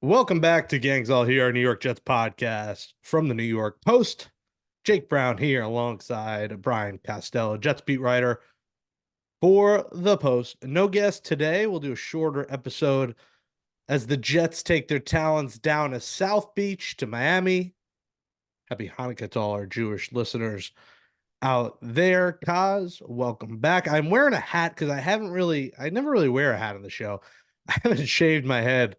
Welcome back to Gangs All Here, our New York Jets podcast from the New York Post. Jake Brown here alongside Brian Costello, Jets beat writer for the Post. No guest today. We'll do a shorter episode as the Jets take their talents down to South Beach to Miami. Happy Hanukkah to all our Jewish listeners out there. Kaz, welcome back. I'm wearing a hat because I never really wear a hat on the show. I haven't shaved my head.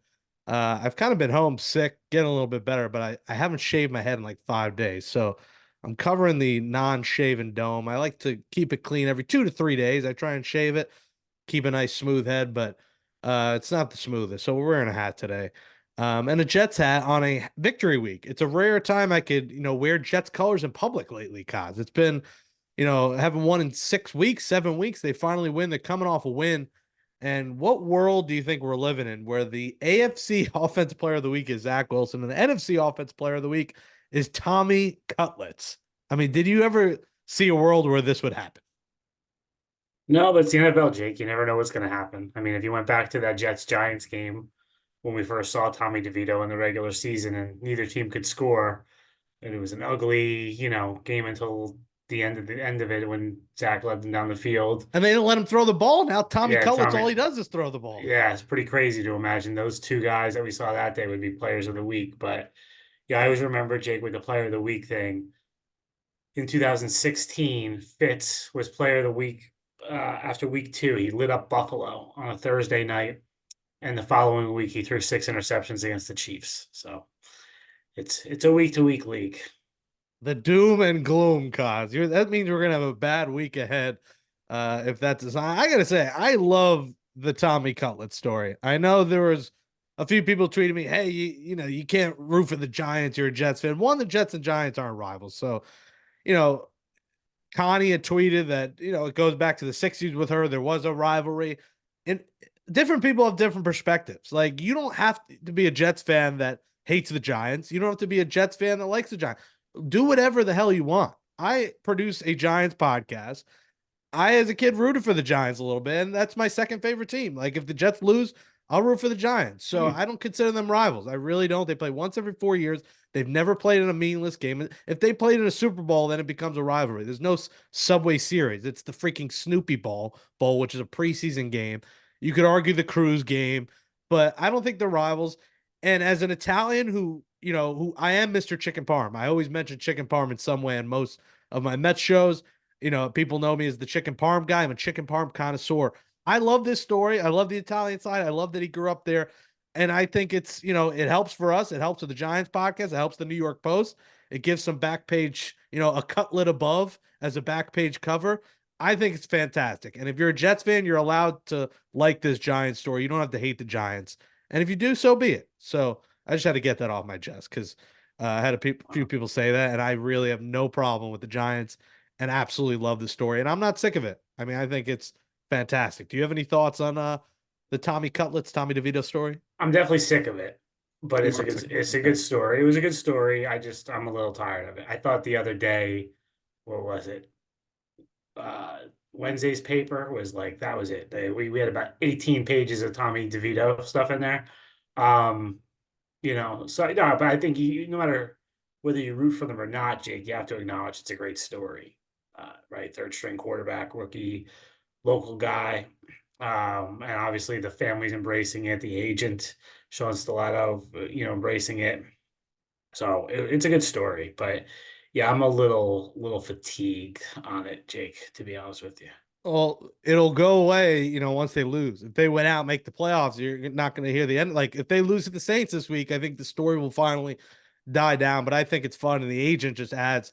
I've kind of been home sick, getting a little bit better, but I haven't shaved my head in like 5 days. So I'm covering the non-shaven dome. I like to keep it clean every 2 to 3 days. I try and shave it, keep a nice smooth head, but it's not the smoothest. So we're wearing a hat today. And a Jets hat on a victory week. It's a rare time I could, wear Jets colors in public lately, Cause it's been, haven't won in 6 weeks, 7 weeks. They finally win. They're coming off a win. And what world do you think we're living in where the AFC Offensive Player of the Week is Zach Wilson and the NFC Offensive Player of the Week is Tommy Cutlets? I mean, did you ever see a world where this would happen? No, but it's the NFL, Jake. You never know what's going to happen. I mean, if you went back to that Jets-Giants game when we first saw Tommy DeVito in the regular season and neither team could score, and it was an ugly, game until the end of it when Zach led them down the field. And they didn't let him throw the ball. Now Tommy Yeah, Cutlets, Tommy. all he does is throw the ball. Yeah, it's pretty crazy to imagine those two guys that we saw that day would be players of the week. But yeah, I always remember Jake with the player of the week thing. In 2016, Fitz was player of the week after week two. He lit up Buffalo on a Thursday night, and the following week he threw six interceptions against the Chiefs. So it's a week to week league. The doom and gloom, cause that means we're gonna have a bad week ahead. If that's design, I gotta say, I love the Tommy Cutlet story. I know there was a few people tweeting me, "Hey, you can't root for the Giants. You're a Jets fan." One, the Jets and Giants aren't rivals, so you know Connie had tweeted that it goes back to the '60s with her. There was a rivalry, and different people have different perspectives. Like you don't have to be a Jets fan that hates the Giants. You don't have to be a Jets fan that likes the Giants. Do whatever the hell you want. I produce a Giants podcast. I, as a kid, rooted for the Giants a little bit, and that's my second favorite team. Like if the Jets lose, I'll root for the Giants. So Hmm. I don't consider them rivals. I really don't. They play once every 4 years. They've never played in a meaningless game. If they played in a Super Bowl, then it becomes a rivalry. There's no Subway Series. It's the freaking Snoopy Bowl, which is a preseason game. You could argue the Cruise game, but I don't think they're rivals. And as an Italian who I am Mr. Chicken Parm. I always mention Chicken Parm in some way in most of my Mets shows. People know me as the chicken parm guy. I'm a chicken parm connoisseur. I love this story. I love the Italian side. I love that he grew up there. And I think it helps for us. It helps with the Giants podcast. It helps the New York Post. It gives some back page, a cutlet above as a back page cover. I think it's fantastic. And if you're a Jets fan, you're allowed to like this Giants story. You don't have to hate the Giants. And if you do, so be it. So I just had to get that off my chest because I had few people say that. And I really have no problem with the Giants and absolutely love the story. And I'm not sick of it. I mean, I think it's fantastic. Do you have any thoughts on the Tommy DeVito story? I'm definitely sick of it, but You it's a are good sick of it. it's a Okay. good story. It was a good story. I'm a little tired of it. I thought the other day, what was it? Uh, Wednesday's paper was like that was it. We had about 18 pages of Tommy DeVito stuff in there. Um, so no, but I think no matter whether you root for them or not, Jake, you have to acknowledge it's a great story. Right, third string quarterback, rookie, local guy, and obviously the family's embracing it. The agent, Sean Stellato, embracing it. So it's a good story, but yeah, I'm a little fatigued on it, Jake. To be honest with you. Well, it'll go away, once they lose. If they went out and make the playoffs, you're not going to hear the end. Like if they lose to the Saints this week, I think the story will finally die down. But I think it's fun, and the agent just adds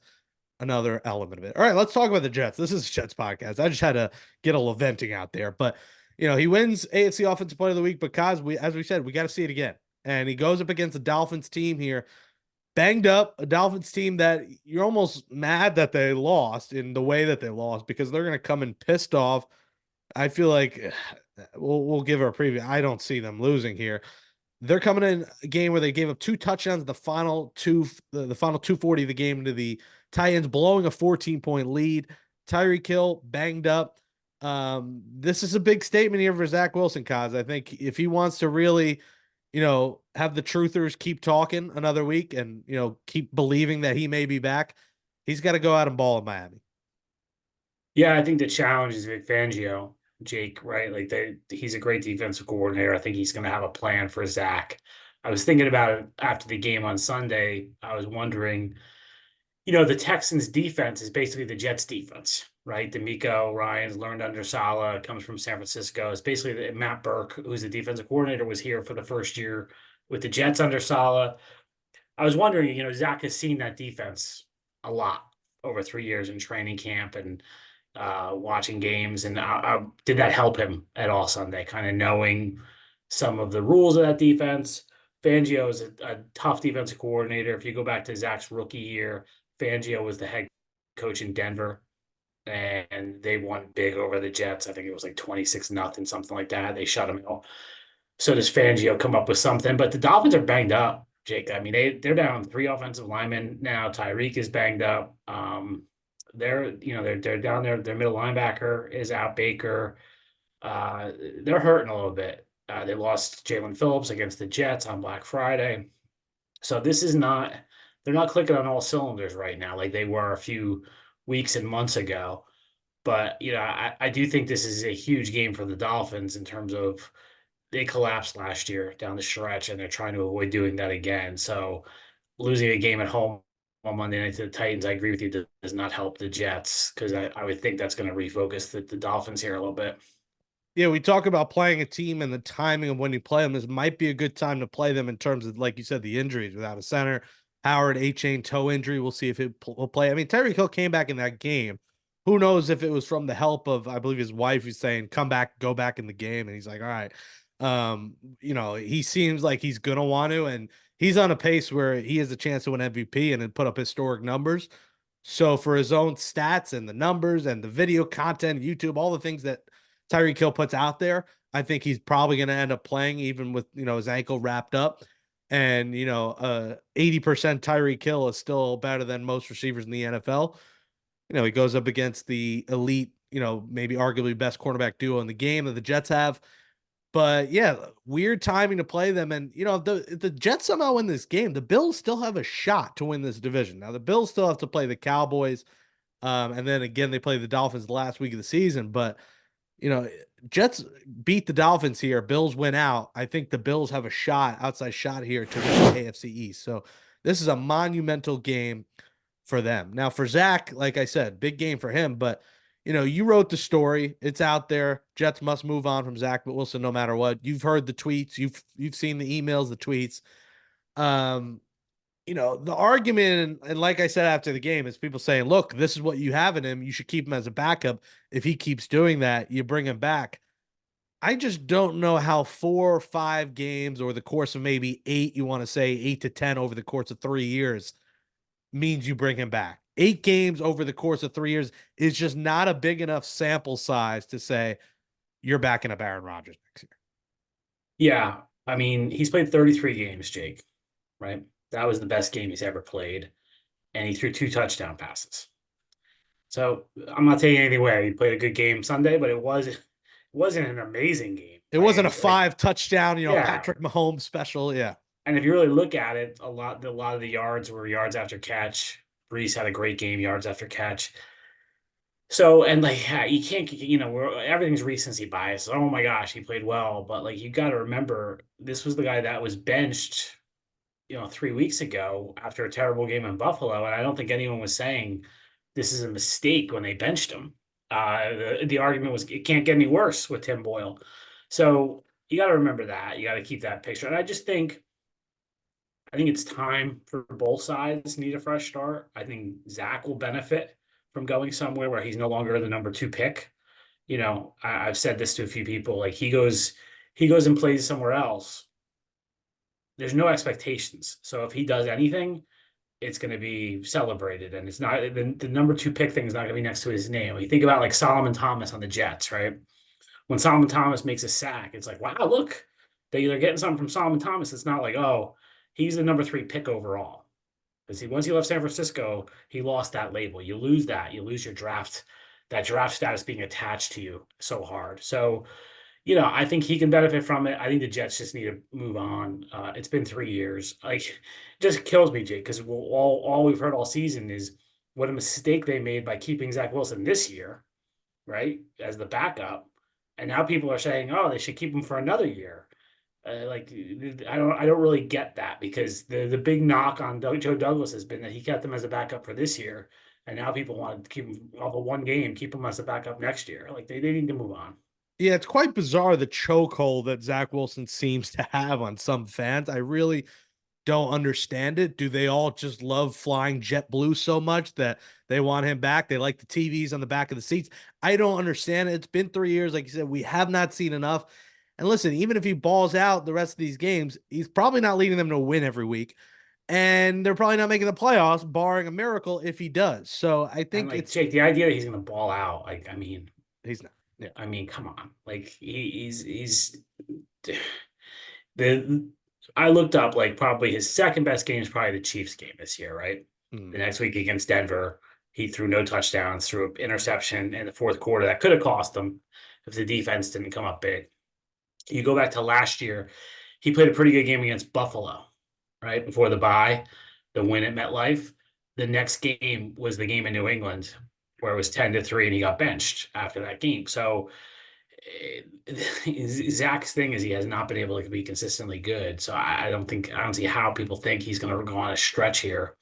another element of it. All right, let's talk about the Jets. This is a Jets podcast. I just had to get a little venting out there, but he wins AFC Offensive Player of the Week because as we said, we got to see it again. And he goes up against the Dolphins team here, banged up, a Dolphins team that you're almost mad that they lost in the way that they lost because they're going to come in pissed off. I feel like we'll give her a preview. I don't see them losing here. They're coming in a game where they gave up two touchdowns the final 240 of the game to the Titans, blowing a 14-point lead. Tyreek Hill banged up. This is a big statement here for Zach Wilson, Cause I think if he wants to really have the truthers keep talking another week and, keep believing that he may be back, he's got to go out and ball in Miami. Yeah, I think the challenge is Vic Fangio, Jake, right? Like he's a great defensive coordinator. I think he's going to have a plan for Zach. I was thinking about it after the game on Sunday. I was wondering, the Texans defense is basically the Jets defense, right? D'Amico Ryans learned under Saleh, comes from San Francisco. It's basically Matt Burke, who's the defensive coordinator, was here for the first year with the Jets under Saleh. I was wondering, Zach has seen that defense a lot over 3 years in training camp and watching games. And did that help him at all Sunday, kind of knowing some of the rules of that defense? Fangio is a tough defensive coordinator. If you go back to Zach's rookie year, Fangio was the head coach in Denver, and they won big over the Jets. I think it was like 26-0, something like that. They shut them out. So does Fangio come up with something? But the Dolphins are banged up, Jake. I mean, they're down 3 offensive linemen now. Tyreek is banged up. They're down there. Their middle linebacker is out. Baker. They're hurting a little bit. They lost Jalen Phillips against the Jets on Black Friday. So this is not, they're not clicking on all cylinders right now like they were a few weeks and months ago. But, I do think this is a huge game for the Dolphins in terms of they collapsed last year down the stretch and they're trying to avoid doing that again. So losing a game at home on Monday night to the Titans, I agree with you, does not help the Jets because I would think that's going to refocus the Dolphins here a little bit. Yeah, we talk about playing a team and the timing of when you play them. This might be a good time to play them in terms of, like you said, the injuries without a center. Howard, A-chain toe injury. We'll see if it will play. I mean, Tyreek Hill came back in that game. Who knows if it was from the help of, I believe his wife who's saying, come back, go back in the game. And he's like, all right. He seems like he's going to want to, and he's on a pace where he has a chance to win MVP and then put up historic numbers. So for his own stats and the numbers and the video content, YouTube, all the things that Tyreek Hill puts out there, I think he's probably going to end up playing even with, his ankle wrapped up. And, 80% Tyreek Hill is still better than most receivers in the NFL. He goes up against the elite, maybe arguably best cornerback duo in the game that the Jets have. But yeah, weird timing to play them. And, if the Jets somehow win this game, the Bills still have a shot to win this division. Now, the Bills still have to play the Cowboys. And then again, they play the Dolphins the last week of the season. But, Jets beat the Dolphins here. Bills win out. I think the Bills have a outside shot here to win the AFC East. So this is a monumental game for them. Now, for Zach, like I said, big game for him. But, you wrote the story. It's out there. Jets must move on from Zach Wilson no matter what. You've heard the tweets. You've seen the emails, the tweets. The argument, and like I said after the game, is people saying, look, this is what you have in him. You should keep him as a backup. If he keeps doing that, you bring him back. I just don't know how 4 or 5 games or the course of maybe 8, you want to say 8 to 10 over the course of 3 years means you bring him back. 8 games over the course of 3 years is just not a big enough sample size to say you're backing up Aaron Rodgers next year. Yeah. I mean, he's played 33 games, Jake, right? That was the best game he's ever played. And he threw 2 touchdown passes. So I'm not taking anything away. He played a good game Sunday, but it wasn't an amazing game. It wasn't a 5 touchdown, yeah. Patrick Mahomes special. Yeah. And if you really look at it, a lot of the yards were yards after catch. Brees had a great game, yards after catch. So, and you can't, everything's recency bias. Oh my gosh, he played well. But you got to remember, this was the guy that was benched, 3 weeks ago after a terrible game in Buffalo. And I don't think anyone was saying this is a mistake when they benched him. The argument was it can't get any worse with Tim Boyle. So you got to remember that. You got to keep that picture. And I think it's time for both sides need a fresh start. I think Zach will benefit from going somewhere where he's no longer the number 2 pick. I've said this to a few people, he goes and plays somewhere else. There's no expectations. So if he does anything, it's going to be celebrated. And it's not the number 2 pick thing is not going to be next to his name. You think about Solomon Thomas on the Jets, right? When Solomon Thomas makes a sack, it's like, wow, look, they're getting something from Solomon Thomas. It's not like, oh, he's the number 3 pick overall. Because once he left San Francisco, he lost that label. You lose that. You lose your draft, that draft status being attached to you so hard. So, I think he can benefit from it. I think the Jets just need to move on. It's been 3 years. Like, it just kills me, Jake, because all we've heard all season is what a mistake they made by keeping Zach Wilson this year, right, as the backup. And now people are saying, oh, they should keep him for another year. Like, I don't really get that, because the big knock on Joe Douglas has been that he kept him as a backup for this year, and now people want to keep him off of one game, keep him as a backup next year. Like, they need to move on. Yeah, it's quite bizarre the chokehold that Zach Wilson seems to have on some fans. I really don't understand it. Do they all just love flying JetBlue so much that they want him back? They like the TVs on the back of the seats. I don't understand it. It's been 3 years. Like you said, we have not seen enough. And listen, even if he balls out the rest of these games, he's probably not leading them to win every week. And they're probably not making the playoffs, barring a miracle if he does. So I And think like, it's Jake, the idea that he's going to ball out, like, he's not. Yeah. come on, like, he's the I looked up, like, probably his second best game is probably the Chiefs game this year, right? Hmm. The next week against Denver, he threw no touchdowns, threw an interception in the fourth quarter that could have cost them if the defense didn't come up big. You go back to last year, he played a pretty good game against Buffalo, right? Before the bye, the win at MetLife. The next game was the game in New England, where it was 10-3, and he got benched after that game. So Zach's thing is he has not been able to be consistently good. So I don't see how people think he's going to go on a stretch here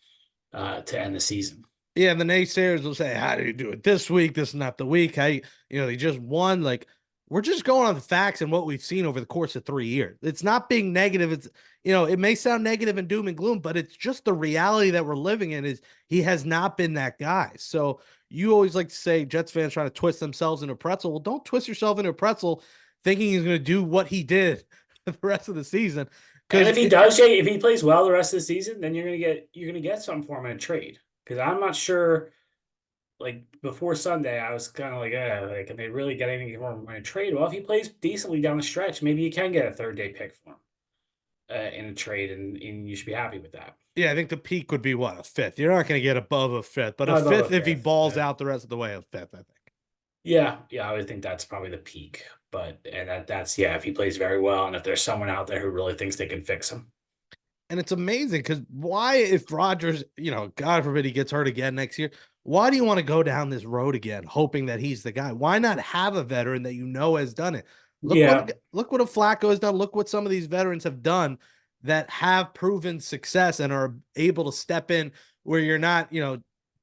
to end the season. Yeah, and the naysayers will say, "How do you do it this week? This is not the week. How they just won." Like, we're just going on the facts and what we've seen over the course of 3 years. It's not being negative. It's it may sound negative and doom and gloom, but it's just the reality that we're living in. Is he has not been that guy. So you always like to say Jets fans trying to twist themselves into a pretzel. Well, don't twist yourself into a pretzel thinking he's going to do what he did the rest of the season. And Because if he does, Jay, if he plays well the rest of the season, then you're gonna get some form of a trade. Because I'm not sure. Like, before Sunday, I was kind of like, like, can they really get anything for him in a trade? Well, if he plays decently down the stretch, maybe you can get a third day pick for him in a trade, and you should be happy with that. yeah, I think the peak would be what, a fifth. You're not going to get above a fifth, but a Not above a fifth if he fifth. balls out the rest of the way, a fifth, I think. Yeah, I would think that's probably the peak. But and that's, yeah, if he plays very well, and if there's someone out there who really thinks they can fix him. And it's amazing because why, if Rodgers, God forbid he gets hurt again next year, why do you want to go down this road again, hoping that he's the guy? Why not have a veteran that has done it? Yeah, Look what a Flacco has done. Look what some of these veterans have done that have proven success and are able to step in where you're not,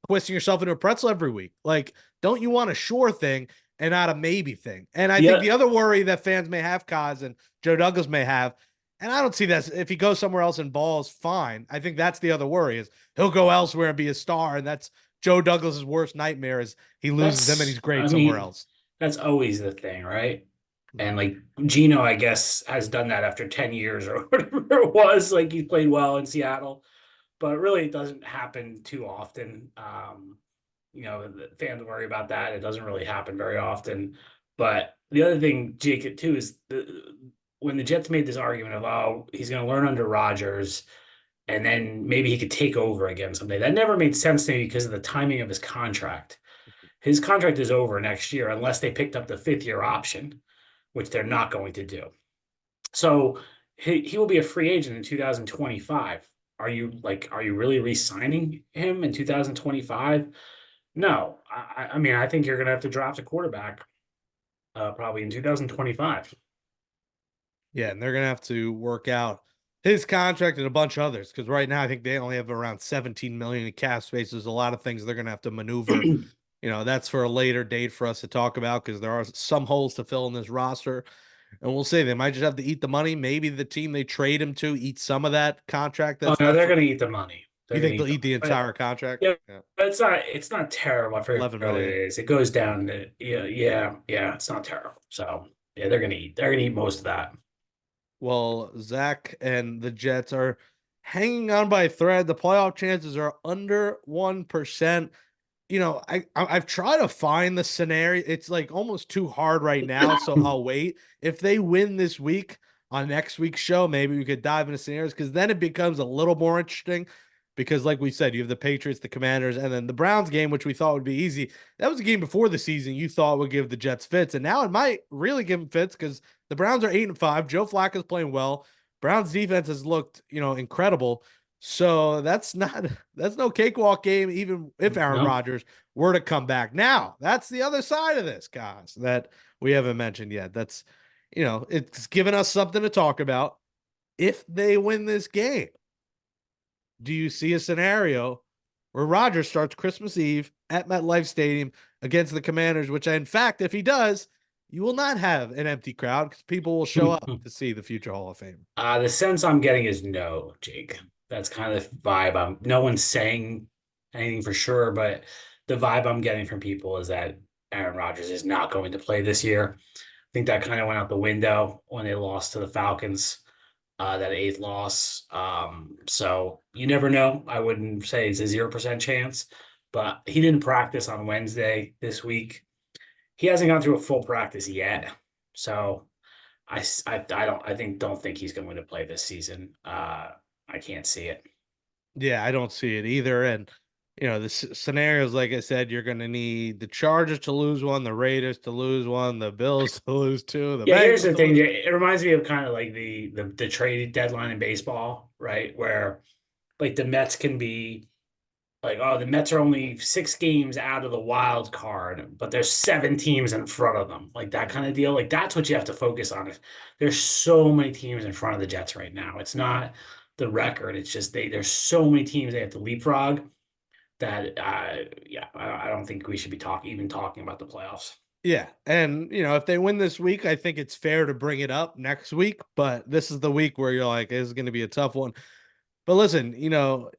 twisting yourself into a pretzel every week. Like, don't you want a sure thing and not a maybe thing? And I think yeah, the other worry that fans may have, Kaz, and Joe Douglas may have, and I don't see that if he goes somewhere else and balls, fine. I think that's the other worry is he'll go elsewhere and be a star, and that's Joe Douglas's worst nightmare is he loses him and he's I great somewhere mean, else. that's always the thing, right? And like, Gino, I guess, has done that after 10 years or whatever it was. Like, he played well in Seattle, but really it doesn't happen too often. The fans worry about that. It doesn't really happen very often. But the other thing, Jake, too, is when the Jets made this argument of, oh, he's going to learn under Rodgers and then maybe he could take over again someday. That never made sense to me because of the timing of his contract. His contract is over next year unless they picked up the fifth-year option, which they're not going to do. So he will be a free agent in 2025. Are you really re-signing him in 2025? No. I mean, I think you're going to have to draft a quarterback probably in 2025. Yeah, and they're gonna have to work out his contract and a bunch of others because right now I think they only have around 17 million in cap space. There's a lot of things they're gonna have to maneuver. That's for a later date for us to talk about because there are some holes to fill in this roster. And we'll see. They might just have to eat the money. Maybe the team they trade him to eat some of that contract Oh that's no, left. they're going to eat the money. They're You going think to they'll eat the eat the money. entire contract? Yeah, Yeah. but it's not terrible. I forget 11 what it million. is. It goes down to, yeah. It's not terrible. So yeah, they're gonna eat most of that. Well, Zach and the Jets are hanging on by a thread. The playoff chances are under 1%. I've tried to find the scenario. It's like almost too hard right now, so I'll wait. If they win this week on next week's show, maybe we could dive into scenarios because then it becomes a little more interesting. because like we said, you have the Patriots, the Commanders, and then the Browns game, which we thought would be easy. That was a game before the season you thought would give the Jets fits, and now it might really give them fits because the Browns are 8-5. Joe Flacco's playing well. Browns defense has looked, incredible. So that's no cakewalk game, even if Aaron No. Rodgers were to come back. Now, that's the other side of this, guys, that we haven't mentioned yet. That's, it's given us something to talk about. If they win this game, do you see a scenario where Rodgers starts Christmas Eve at MetLife Stadium against the Commanders, which in fact, if he does, you will not have an empty crowd because people will show up to see the future Hall of Fame. The sense I'm getting is no, Jake. That's kind of the vibe. No one's saying anything for sure, but the vibe I'm getting from people is that Aaron Rodgers is not going to play this year. I think that kind of went out the window when they lost to the Falcons, that eighth loss. So you never know. I wouldn't say it's a 0% chance, but he didn't practice on Wednesday this week. He hasn't gone through a full practice yet. So don't think he's going to play this season. I can't see it. Yeah, I don't see it either. And the scenarios, like I said, you're going to need the Chargers to lose one, the Raiders to lose one, the Bills to lose two, the Yeah, Bengals here's the to thing. lose. It reminds me of kind of like the trade deadline in baseball, right? Where like the Mets can be like, oh, the Mets are only 6 games out of the wild card, but there's 7 teams in front of them, like that kind of deal. Like that's what you have to focus on. There's so many teams in front of the Jets right now. It's not the record. It's just there's so many teams they have to leapfrog that yeah, I don't think we should be even talking about the playoffs. Yeah. And, if they win this week, I think it's fair to bring it up next week. But this is the week where you're like, this is going to be a tough one. But listen,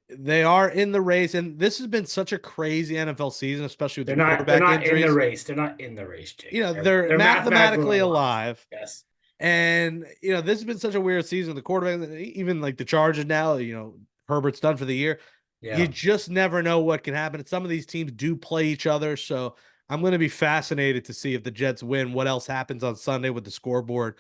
they are in the race, and this has been such a crazy NFL season, especially with They're the not. They're quarterback not in the injuries. race. They're not in the race, Jake. They're They're mathematically mathematically alive. alive. Yes. And, this has been such a weird season. The quarterback, even like the Chargers now, Herbert's done for the year. You Yeah. just never know what can happen. And some of these teams do play each other. So I'm going to be fascinated to see if the Jets win, what else happens on Sunday with the scoreboard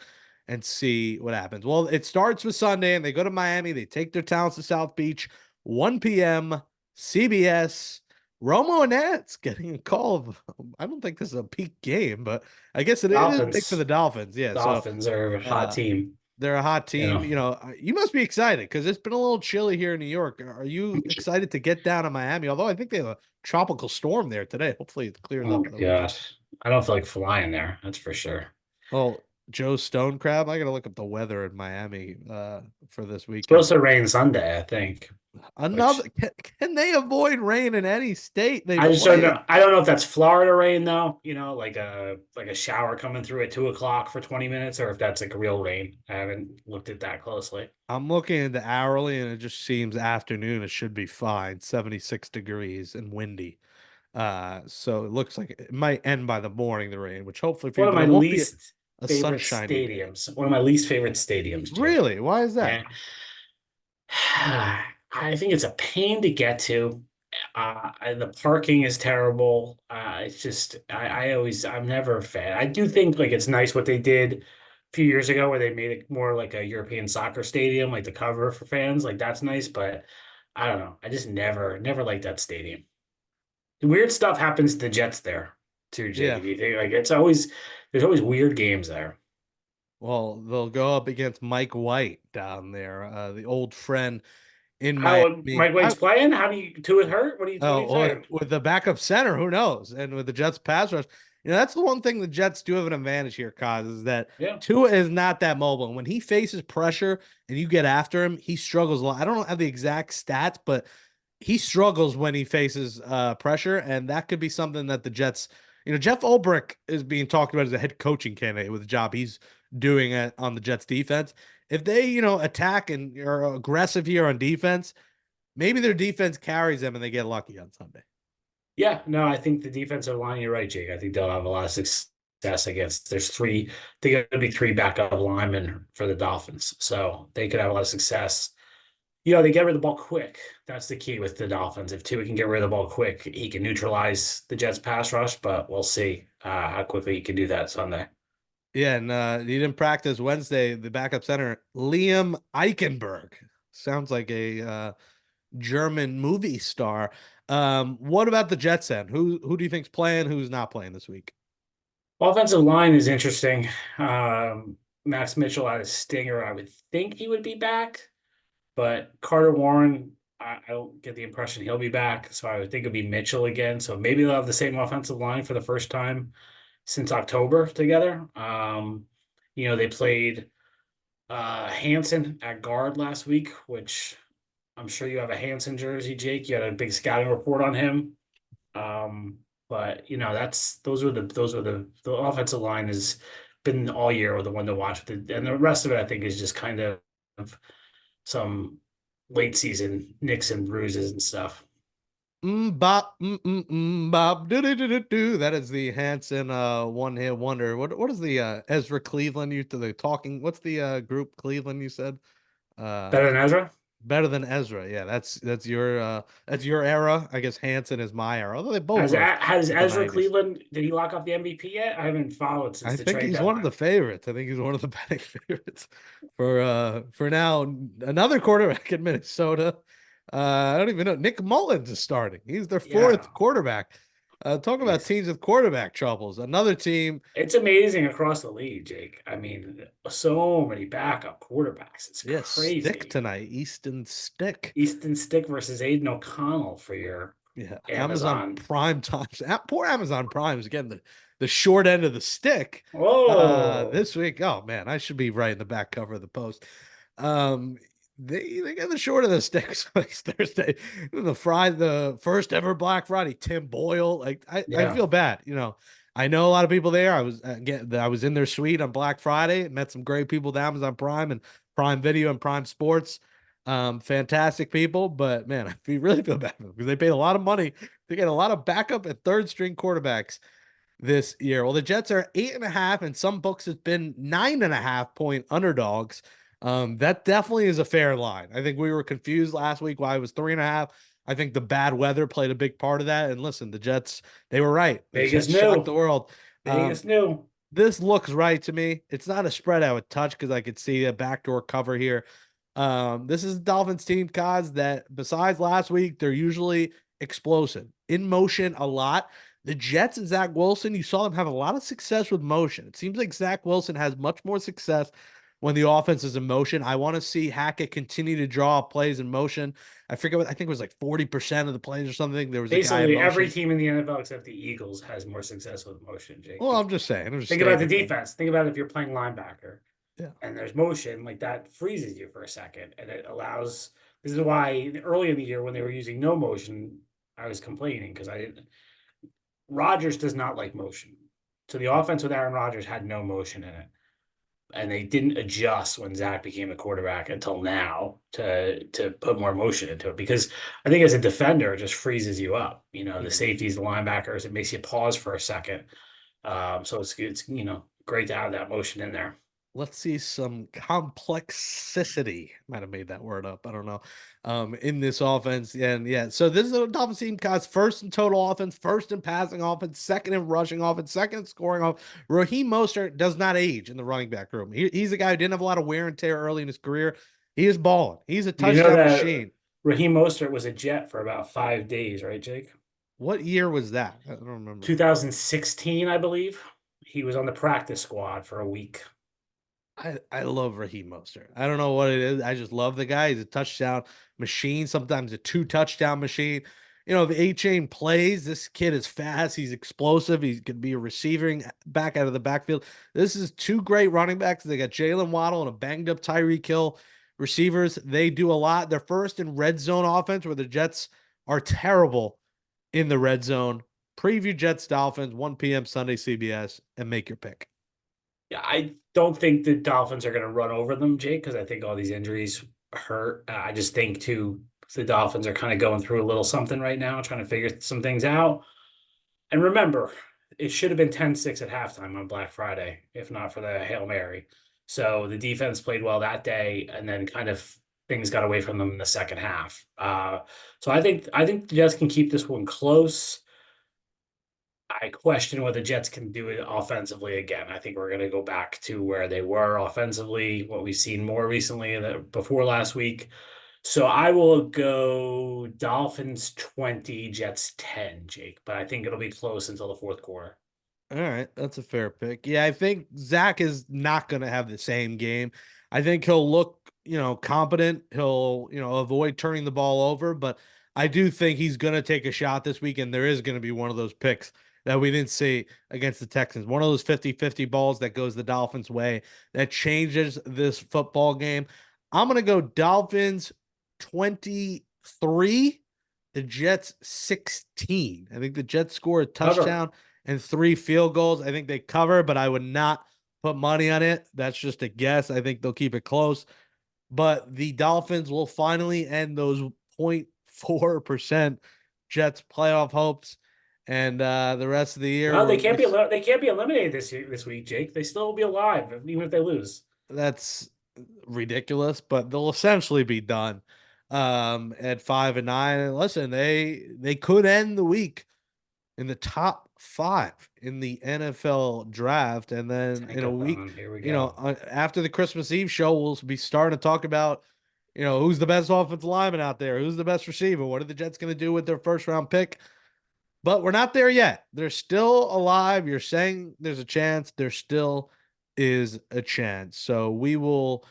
and see what happens. Well, it starts with Sunday and they go to Miami. They take their talents to South Beach, 1 p.m., CBS. Romo and Nats getting a call of, I don't think this is a peak game, but I guess it is big for Dolphins. the Dolphins. Yeah. Dolphins are a hot team. They're a hot team. You know. You must be excited because it's been a little chilly here in New York. Are you excited to get down to Miami? Although I think they have a tropical storm there today. Hopefully it clears Oh up my on the weekend. gosh. I don't feel like flying there. That's for sure. Well, Joe Stone Crab, I gotta look up the weather in Miami for this It's weekend. supposed to rain Sunday, I think. Another can they avoid rain in any state they I just don't play? know. I don't know if that's Florida rain though, like a shower coming through at 2 o'clock for 20 minutes, or if that's like a real rain. I haven't looked at that closely. I'm looking at the hourly and it just seems afternoon it should be fine. 76 degrees and windy. So it looks like it might end by the morning, the rain, which hopefully for One you, of but my it won't be least a favorite sunshiny day. stadiums. One of my least favorite stadiums, Jake. Really? Why is that? Yeah. I think it's a pain to get to. The parking is terrible. It's just I'm never a fan. I do think like it's nice what they did a few years ago where they made it more like a European soccer stadium, like the cover for fans. Like that's nice, but I don't know. I just never liked that stadium. Weird stuff happens to the Jets there too, Jake. Yeah. If you think like there's always weird games there. Well, they'll go up against Mike White down there, the old friend in How Miami. Mike White's playing? How do you to it hurt? What are you saying? With the backup center, who knows? And with the Jets pass rush, that's the one thing the Jets do have an advantage here, Cause, is that Yeah. Tua is not that mobile. And when he faces pressure and you get after him, he struggles a lot. I don't have the exact stats, but he struggles when he faces pressure, and that could be something that the Jets, Jeff Ulbrich is being talked about as a head coaching candidate with the job he's doing on the Jets defense. If they, attack and are aggressive here on defense, maybe their defense carries them and they get lucky on Sunday. Yeah, no, I think the defensive line, you're right, Jake. I think they'll have a lot of success against. They got to be 3 backup linemen for the Dolphins, so they could have a lot of success. They get rid of the ball quick. That's the key with the Dolphins. If Tua can get rid of the ball quick, he can neutralize the Jets' pass rush. But we'll see how quickly he can do that Sunday. Yeah, and he didn't practice Wednesday. The backup center, Liam Eichenberg, sounds like a German movie star. What about the Jets then? Who do you think's playing? Who's not playing this week? Offensive line is interesting. Max Mitchell had a stinger. I would think he would be back, but Carter Warren, I don't get the impression he'll be back. So I would think it'd be Mitchell again. So maybe they'll have the same offensive line for the first time since October together. They played Hanson at guard last week, which I'm sure you have a Hanson jersey, Jake. You had a big scouting report on him. But those were the offensive line has been all year the one to watch. And the rest of it, I think, is just kind of some late season nicks and bruises and stuff. Bop, bop, do. That is the Hanson one hit wonder. What is the Ezra Cleveland you to the talking? What's the group Cleveland you said? Better than Ezra? Better than Ezra. Yeah, that's your era. I guess Hanson is my era. Although they both Has were has like the Ezra 90s. Cleveland, did he lock up the MVP yet? I haven't followed since I the think trade he's one of deadline. the favorites. I think he's one of the betting favorites for now. Another quarterback in Minnesota. I don't even know. Nick Mullins is starting. He's their Yeah. fourth quarterback. Talk about Jeez. teams with quarterback troubles. Another team. It's amazing across the league, Jake. I mean, so many backup quarterbacks. It's Yes, Stick crazy. tonight. Easton Stick. Easton Stick versus Aiden O'Connell for your Yeah, Amazon Amazon. Prime times. Poor Amazon Prime is getting the short end of the stick Whoa. this week. Oh man, I should be writing the back cover of the post. Um, they get the short of the stick it's Thursday. The first ever Black Friday. Tim Boyle. Like I Yeah. feel bad. I know a lot of people there. I was in their suite on Black Friday. Met some great people at Amazon Prime and Prime Video and Prime Sports. Fantastic people, but man, I really feel bad for them because they paid a lot of money to get a lot of backup and third string quarterbacks this year. Well, the Jets are 8.5, and some books it's been 9.5 point underdogs. That definitely is a fair line. I think we were confused last week why it was 3.5. I think the bad weather played a big part of that. And listen, the Jets, they were right. The Vegas Jets shocked knew. the world. Um, Vegas knew. this looks right to me. It's not a spread I would touch because I could see a backdoor cover here. This is the Dolphins team, Kaz, that besides last week, they're usually explosive in motion a lot. The Jets and Zach Wilson, you saw them have a lot of success with motion. It seems like Zach Wilson has much more success when the offense is in motion. I want to see Hackett continue to draw plays in motion. I forget what I think it was like 40% of the plays or something. There was a guy in Basically, every motion. team in the NFL except the Eagles has more success with motion, Jake. Well, I'm just saying. I'm just Think about the stating that. defense. Think about if you're playing linebacker Yeah. and there's motion, like that freezes you for a second. And it allows, this is why early in the year when they were using no motion, I was complaining because I didn't. Rodgers does not like motion. So the offense with Aaron Rodgers had no motion in it. And they didn't adjust when Zach became a quarterback until now to put more motion into it. Because I think as a defender, it just freezes you up. The Mhm. safeties, the linebackers, it makes you pause for a second. So it's great to have that motion in there. Let's see some complexity. Might have made that word up. I don't know. In this offense. And yeah, so this is a Dolphins team, guys. First in total offense, first in passing offense, second in rushing offense, second in scoring off. Raheem Mostert does not age in the running back room. He's a guy who didn't have a lot of wear and tear early in his career. He is balling. He's a You know touchdown that machine. Raheem Mostert was a Jet for about 5 days, right, Jake? What year was that? I don't remember. 2016, I believe. He was on the practice squad for a week. I love Raheem Mostert. I don't know what it is. I just love the guy. He's a touchdown machine, sometimes a two touchdown machine. The A chain plays. This kid is fast. He's explosive. He could be a receiving back out of the backfield. This is two great running backs. They got Jalen Waddle and a banged up Tyreek Hill. Receivers, they do a lot. They're first in red zone offense, where the Jets are terrible in the red zone. Preview Jets Dolphins, 1 p.m. Sunday, CBS, and make your pick. Yeah, I don't think the Dolphins are going to run over them, Jake, because I think all these injuries hurt. I just think too the Dolphins are kind of going through a little something right now, trying to figure some things out. And remember, it should have been 10-6 at halftime on Black Friday, if not for the Hail Mary. So the defense played well that day, and then kind of things got away from them in the second half. So I think the Jets can keep this one close. I question whether the Jets can do it offensively again. I think we're going to go back to where they were offensively, what we've seen more recently before last week. So I will go Dolphins 20, Jets 10, Jake, but I think it'll be close until the fourth quarter. All right, that's a fair pick. Yeah, I think Zach is not going to have the same game. I think he'll look, competent. He'll, avoid turning the ball over, but I do think he's going to take a shot this week, and there is going to be one of those picks that we didn't see against the Texans. One of those 50-50 balls that goes the Dolphins' way that changes this football game. I'm going to go Dolphins 23, the Jets 16. I think the Jets score a Cover. touchdown and 3 field goals. I think they cover, but I would not put money on it. That's just a guess. I think they'll keep it close. But the Dolphins will finally end those 0.4% Jets playoff hopes. And the rest of the year, No, they can't be eliminated this week, Jake. They still will be alive, even if they lose. that's ridiculous, but they'll essentially be done at 5-9. And listen, they could end the week in the top 5 in the NFL draft. And then in a week, Here we go. after the Christmas Eve show, we'll be starting to talk about, who's the best offensive lineman out there? Who's the best receiver? What are the Jets going to do with their first round pick? But we're not there yet. They're still alive. You're saying there's a chance. There still is a chance. So we will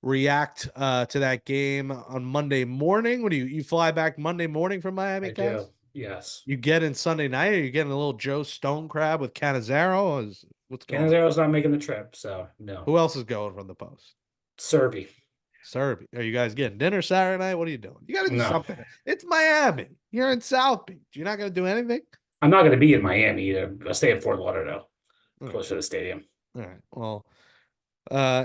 react to that game on Monday morning. What do you fly back Monday morning from Miami, I guys? do. Yes. You get in Sunday night? Are you getting a little Joe Stone crab with Canizaro? What's going on? Canizaro's not making the trip, so no. Who else is going from the post? Serby. Serby. Are you guys getting dinner Saturday night? What are you doing? You got to do No. something. It's Miami. You're in South Beach. You're not going to do anything? I'm not going to be in Miami either. I'll stay in Fort Lauderdale, close to the stadium. All right. Well,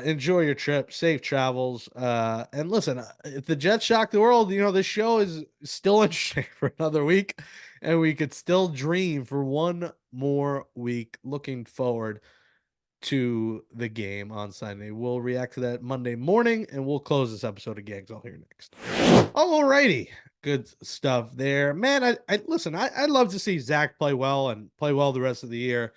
enjoy your trip. Safe travels. And listen, if the Jets shock the world, this show is still interesting for another week, and we could still dream for one more week. Looking forward to the game on Sunday. We'll react to that Monday morning, and we'll close this episode of Gangs All Here next. Alrighty. Good stuff there. Man, I'd love to see Zach play well and play well the rest of the year,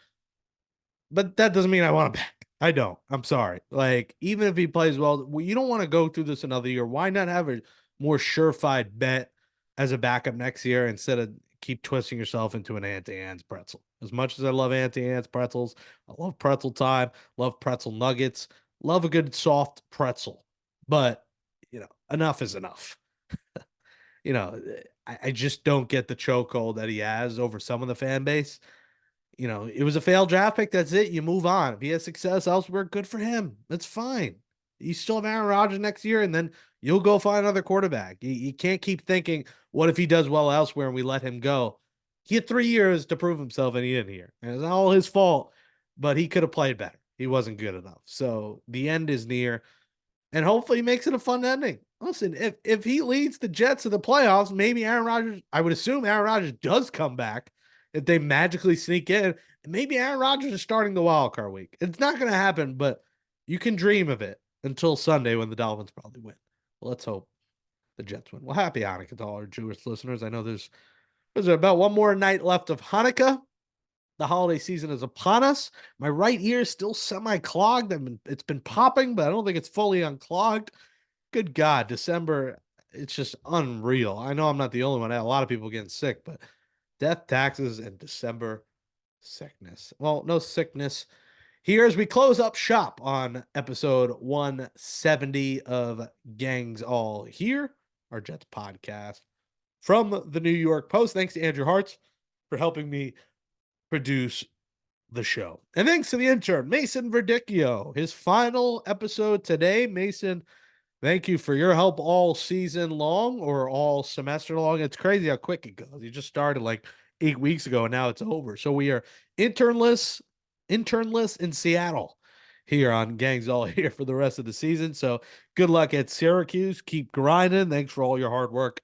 but that doesn't mean I want him back. I don't. I'm sorry. Like, even if he plays well, you don't want to go through this another year. Why not have a more surefire bet as a backup next year instead of keep twisting yourself into an Auntie Anne's pretzel? As much as I love Auntie Anne's pretzels, I love pretzel time, love pretzel nuggets, love a good soft pretzel. But, enough is enough. I just don't get the chokehold that he has over some of the fan base. It was a failed draft pick. That's it. You move on. If he has success elsewhere, good for him. That's fine. You still have Aaron Rodgers next year, and then you'll go find another quarterback. You can't keep thinking, what if he does well elsewhere and we let him go? He had 3 years to prove himself, and he didn't here. And it's not all his fault, but he could have played better. He wasn't good enough. So the end is near, and hopefully he makes it a fun ending. Listen, if he leads the Jets to the playoffs, maybe Aaron Rodgers, I would assume Aaron Rodgers does come back if they magically sneak in. Maybe Aaron Rodgers is starting the wild card week. It's not going to happen, but you can dream of it until Sunday when the Dolphins probably win. Let's hope the Jets win. Well, happy Hanukkah to all our Jewish listeners. I know there's about one more night left of Hanukkah. The holiday season is upon us. My right ear is still semi-clogged. It's been popping, but I don't think it's fully unclogged. Good God, December, it's just unreal. I know I'm not the only one. I had a lot of people getting sick, but death, taxes, and December sickness. Well, no sickness here as we close up shop on episode 170 of Gangs All Here, our Jets podcast from the New York Post. Thanks to Andrew Hartz for helping me produce the show. And thanks to the intern, Mason Verdicchio. His final episode today. Mason, thank you for your help all season long or all semester long. It's crazy how quick it goes. You just started like 8 weeks ago and now it's over. So we are internless in Seattle here on Gangs All Here for the rest of the season. So good luck at Syracuse. Keep grinding. Thanks for all your hard work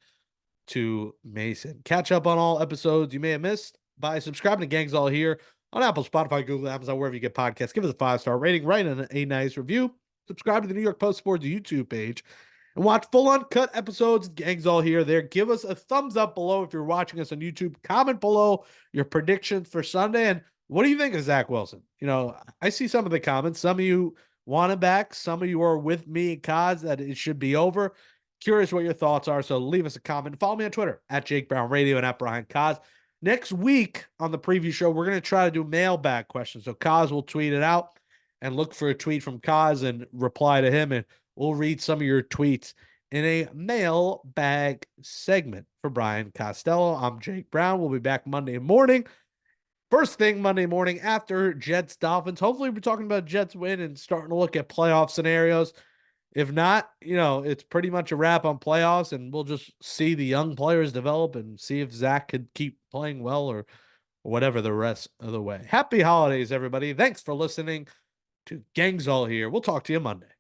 to Mason. Catch up on all episodes you may have missed by subscribing to Gangs All Here on Apple, Spotify, Google, Amazon, wherever you get podcasts. Give us a 5-star rating, write in a nice review. Subscribe to the New York Post Sports YouTube page and watch full uncut episodes. Gangs All Here there. Give us a thumbs up below if you're watching us on YouTube. Comment below your predictions for Sunday. And what do you think of Zach Wilson? I see some of the comments. Some of you want him back. Some of you are with me and Kaz that it should be over. Curious what your thoughts are, so leave us a comment. Follow me on Twitter at Jake Brown Radio and at Brian Cos. Next week on the preview show, we're going to try to do mailbag questions. So Cos will tweet it out and look for a tweet from Cos and reply to him, and we'll read some of your tweets in a mailbag segment. For Brian Costello, I'm Jake Brown. We'll be back Monday morning. First thing Monday morning after Jets-Dolphins. Hopefully we're talking about Jets win and starting to look at playoff scenarios. If not, it's pretty much a wrap on playoffs, and we'll just see the young players develop and see if Zach could keep playing well or whatever the rest of the way. Happy holidays, everybody. Thanks for listening to Gangs All Here. We'll talk to you Monday.